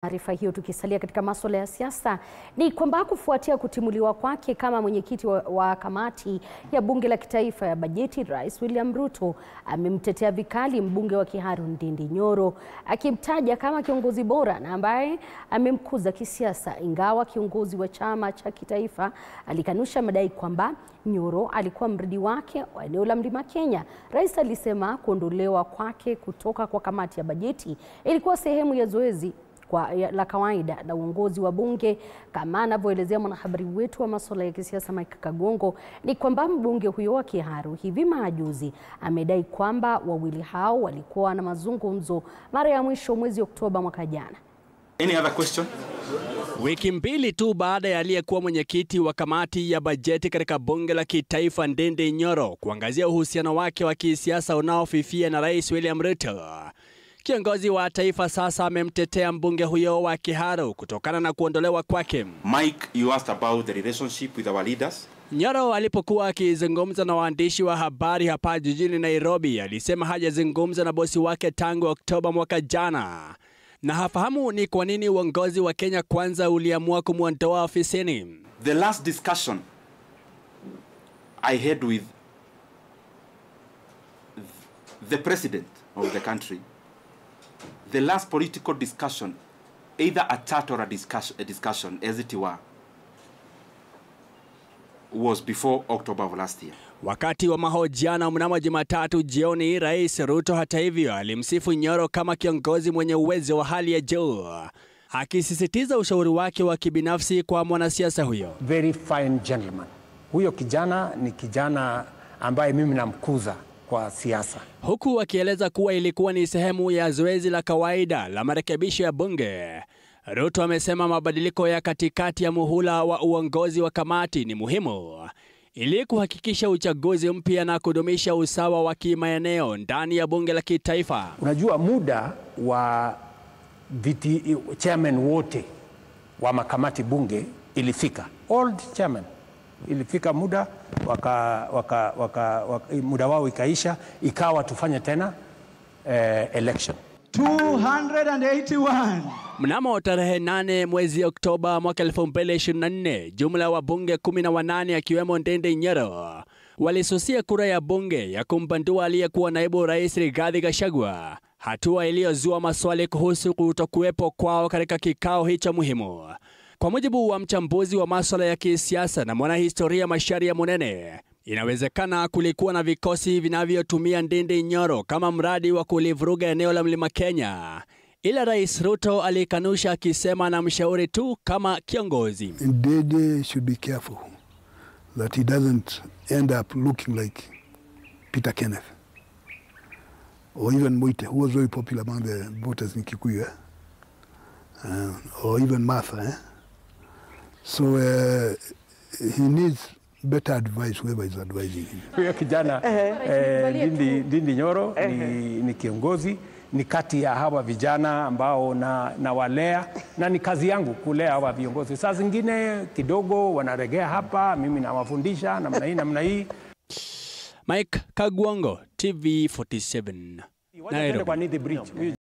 Taarifa hiyo tukisalia katika masuala ya siasa ni kwamba kufuatia kutimuliwa kwake kama mwenyekiti wa kamati ya bunge la kitaifa ya bajeti, Rais William Ruto amemtetea vikali mbunge wa Kiharu Ndindi Nyoro, akimtaja kama kiongozi bora na ambaye amemkuza kisiasa. Ingawa kiongozi wa chama cha kitaifa alikanusha madai kwamba Nyoro alikuwa mrithi wake wa eneo la Mlima Kenya, Rais alisema kuondolewa kwake kutoka kwa kamati ya bajeti ilikuwa sehemu ya zoezi la kawaida la uongozi wa bunge. Kama anavyoelezea mwanahabari wetu wa masuala ya kisiasa Mike Kagongo, ni kwamba mbunge huyo wa Kiharu hivi majuzi amedai kwamba wawili hao walikuwa na mazungumzo mara ya mwisho mwezi Oktoba mwaka jana. Any other question? Wiki mbili tu baada ya aliyekuwa mwenyekiti wa kamati ya bajeti katika bunge la kitaifa Ndindi Nyoro kuangazia uhusiano wake wa kisiasa unaofifia na Rais William Ruto, kiongozi wa taifa sasa amemtetea mbunge huyo wa Kiharu kutokana na kuondolewa kwake. Mike, you asked about the relationship with our leaders. Nyoro alipokuwa akizungumza na waandishi wa habari hapa jijini Nairobi, alisema hajazungumza na bosi wake tangu Oktoba mwaka jana, na hafahamu ni kwa nini uongozi wa Kenya Kwanza uliamua kumwondoa ofisini. The last discussion I had with the president of the country, the last political discussion, either a chat or a discussion as it were, was before October of last year. Wakati wa mahojiano mnamo Jumatatu jioni, Rais Ruto hata hivyo alimsifu Nyoro kama kiongozi mwenye uwezo wa hali ya juu, akisisitiza ushauri wake wa kibinafsi kwa mwanasiasa huyo. Very fine gentleman. Huyo kijana ni kijana ambaye mimi namkuza kwa siasa. Huku akieleza kuwa ilikuwa ni sehemu ya zoezi la kawaida la marekebisho ya bunge, Ruto amesema mabadiliko ya katikati ya muhula wa uongozi wa kamati ni muhimu ili kuhakikisha uchaguzi mpya na kudumisha usawa wa kimaeneo ndani ya bunge la kitaifa. Unajua muda wa viti chairman wote wa makamati bunge ilifika. Old chairman ilifika muda muda wao ikaisha, ikawa tufanye tena election. 281. Mnamo tarehe 8 mwezi Oktoba mwaka 2024, jumla ya wabunge 18 akiwemo Ndindi Nyoro walisusia kura ya bunge ya kumbandua aliyekuwa naibu rais Rigathi Gachagua, hatua iliyozua maswali kuhusu kutokuwepo kwao katika kikao hicho muhimu. Kwa mujibu wa mchambuzi wa masuala ya kisiasa na mwanahistoria Macharia Munene, inawezekana kulikuwa na vikosi vinavyotumia Ndindi Nyoro kama mradi wa kulivuruga eneo la Mlima Kenya, ila Rais Ruto alikanusha akisema na mshauri tu kama kiongozi. Ndindi should be careful that he doesn't end up looking like Peter Kenneth or even Moite, who was very popular among the voters in Kikuyu, or even Martha. So he needs better advice whoever is advising him. Huyo kijana Ndindi Nyoro ni kiongozi, ni kati ya hawa vijana ambao na walea, na ni kazi yangu kulea hawa viongozi. Saa zingine kidogo wanaregea hapa, mimi nawafundisha namna hii. Mike Kagongo, TV47. Nairobi.